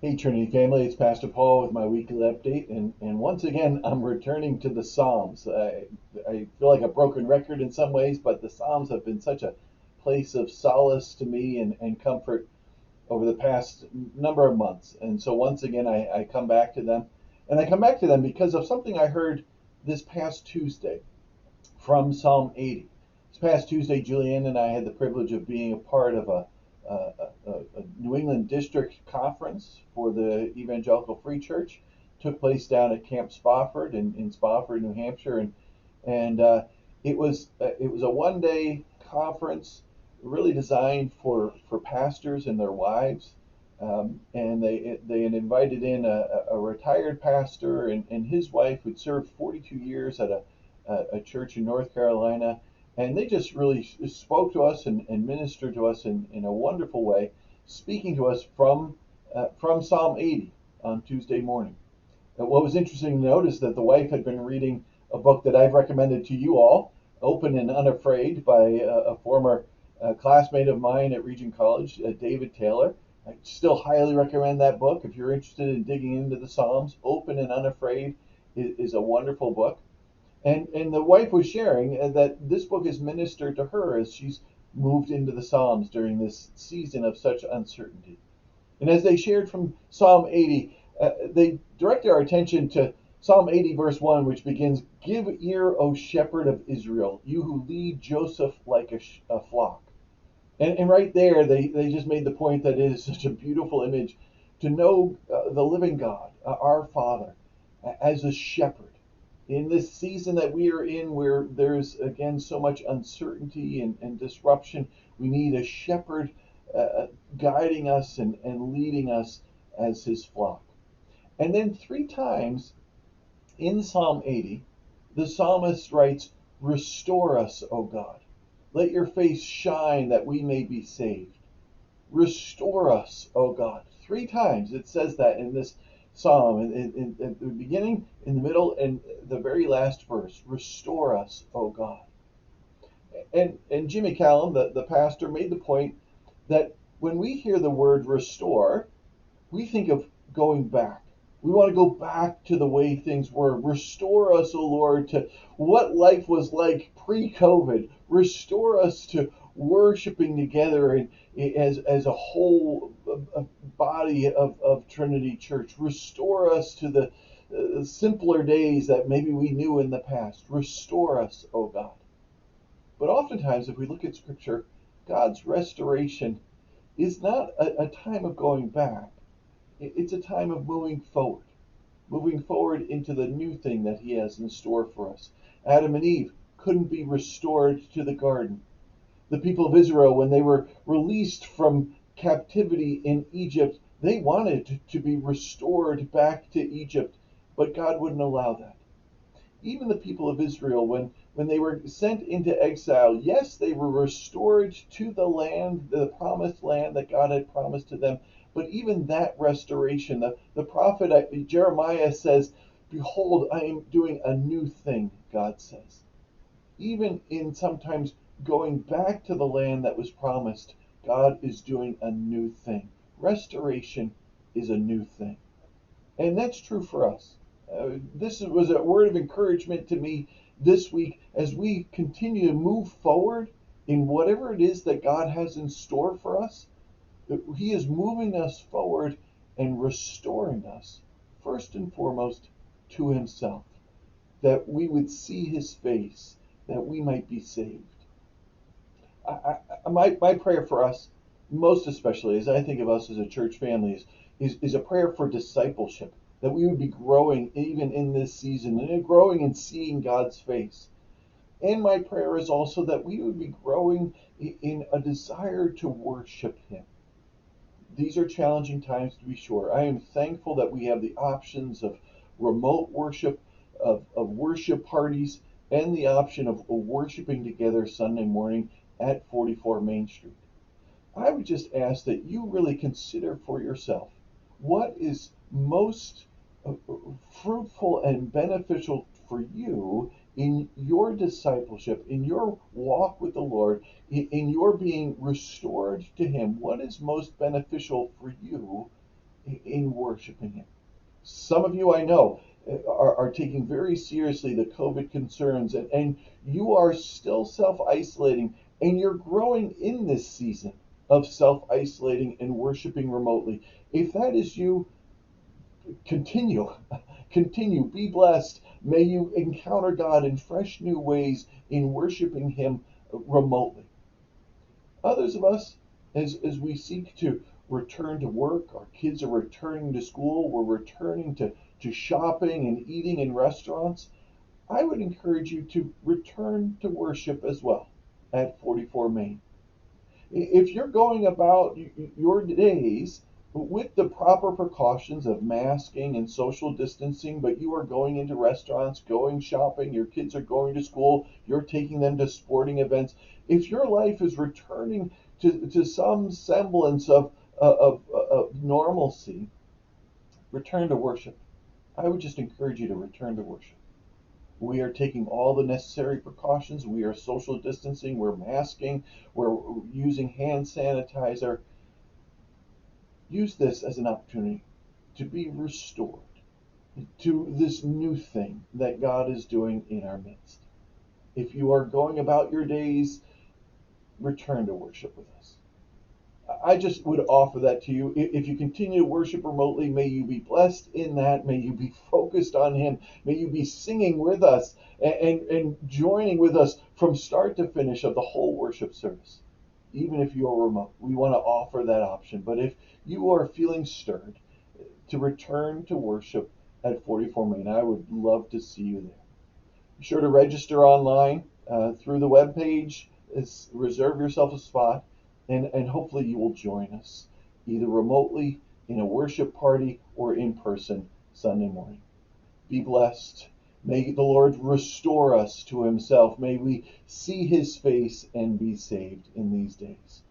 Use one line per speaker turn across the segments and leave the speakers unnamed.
Hey Trinity family, it's Pastor Paul with my weekly update, and once again I'm returning to the Psalms. I feel like a broken record in some ways, but the Psalms have been such a place of solace to me and comfort over the past number of months. And so once again I come back to them, and I come back to them because of something I heard this past Tuesday from Psalm 80. This past Tuesday, Julianne and I had the privilege of being a part of a New England District Conference for the Evangelical Free Church. It took place down at Camp Spofford in Spofford, New Hampshire, and it was a 1 day conference really designed for pastors and their wives. And they had invited in a retired pastor and his wife who'd served 42 years at a church in North Carolina, and they just really spoke to us and ministered to us in a wonderful way, speaking to us from Psalm 80 on Tuesday morning. What was interesting to note is that the wife had been reading a book that I've recommended to you all, Open and Unafraid, by a former classmate of mine at Regent College, David Taylor. I still highly recommend that book if you're interested in digging into the Psalms. Open and Unafraid is a wonderful book. And the wife was sharing that this book has ministered to her as she's moved into the Psalms during this season of such uncertainty. And as they shared from Psalm 80, they directed our attention to Psalm 80, verse 1, which begins, "Give ear, O shepherd of Israel, you who lead Joseph like a flock." And right there, they just made the point that it is such a beautiful image to know the living God, our Father, as a shepherd. In this season that we are in, where there's again so much uncertainty and disruption, we need a shepherd guiding us and leading us as his flock. And then three times in Psalm 80, the psalmist writes, "Restore us, O God. Let your face shine that we may be saved. Restore us, O God." Three times it says that in this psalm, in the beginning, in the middle, and the very last verse. Restore us, O God. And Jimmy Callum, the pastor, made the point that when we hear the word restore, we think of going back. We want to go back to the way things were. Restore us, O Lord, to what life was like pre-COVID. Restore us to worshiping together as a whole body of Trinity Church. Restore us to the simpler days that maybe we knew in the past. Restore us, O God. But oftentimes, if we look at Scripture, God's restoration is not a time of going back. It's a time of moving forward into the new thing that he has in store for us. Adam and Eve couldn't be restored to the garden. The people of Israel, when they were released from captivity in Egypt, they wanted to be restored back to Egypt, but God wouldn't allow that. Even the people of Israel, when they were sent into exile, yes, they were restored to the land, the promised land that God had promised to them. But even that restoration, the prophet Jeremiah says, "Behold, I am doing a new thing," God says. Even in sometimes going back to the land that was promised, God is doing a new thing. Restoration is a new thing. And that's true for us. This was a word of encouragement to me this week as we continue to move forward in whatever it is that God has in store for us. He is moving us forward and restoring us, first and foremost, to himself, that we would see his face, that we might be saved. My prayer for us, most especially as I think of us as a church family, is a prayer for discipleship, that we would be growing even in this season and growing and seeing God's face. And my prayer is also that we would be growing in a desire to worship him. These are challenging times, to be sure. I am thankful that we have the options of remote worship, of worship parties, and the option of worshiping together Sunday morning at 44 Main Street. I would just ask that you really consider for yourself what is most fruitful and beneficial for you in your discipleship, in your walk with the Lord, in your being restored to him. What is most beneficial for you in worshiping Him. Some of you I know are taking very seriously the COVID concerns, and you are still self isolating, and you're growing in this season of self isolating and worshiping remotely. If that is you, continue. Continue. Be blessed. May you encounter God in fresh new ways in worshiping Him remotely. Others of us, as we seek to return to work, our kids are returning to school, we're returning to shopping and eating in restaurants, I would encourage you to return to worship as well at 44 Main. If you're going about your days with the proper precautions of masking and social distancing, but you are going into restaurants, going shopping, your kids are going to school, you're taking them to sporting events, if your life is returning to some semblance of normalcy, return to worship. I would just encourage you to return to worship. We are taking all the necessary precautions. We are social distancing. We're masking. We're using hand sanitizer. Use this as an opportunity to be restored to this new thing that God is doing in our midst. If you are going about your days, return to worship with us. I just would offer that to you. If you continue to worship remotely, may you be blessed in that. May you be focused on Him. May you be singing with us and joining with us from start to finish of the whole worship service. Even if you are remote, we want to offer that option. But if you are feeling stirred to return to worship at 44 Main, I would love to see you there. Be sure to register online through the webpage. Reserve yourself a spot, and hopefully you will join us either remotely in a worship party or in person Sunday morning. Be blessed. May the Lord restore us to Himself. May we see His face and be saved in these days.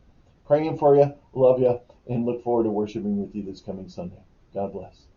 Praying for you, love you, and look forward to worshiping with you this coming Sunday. God bless.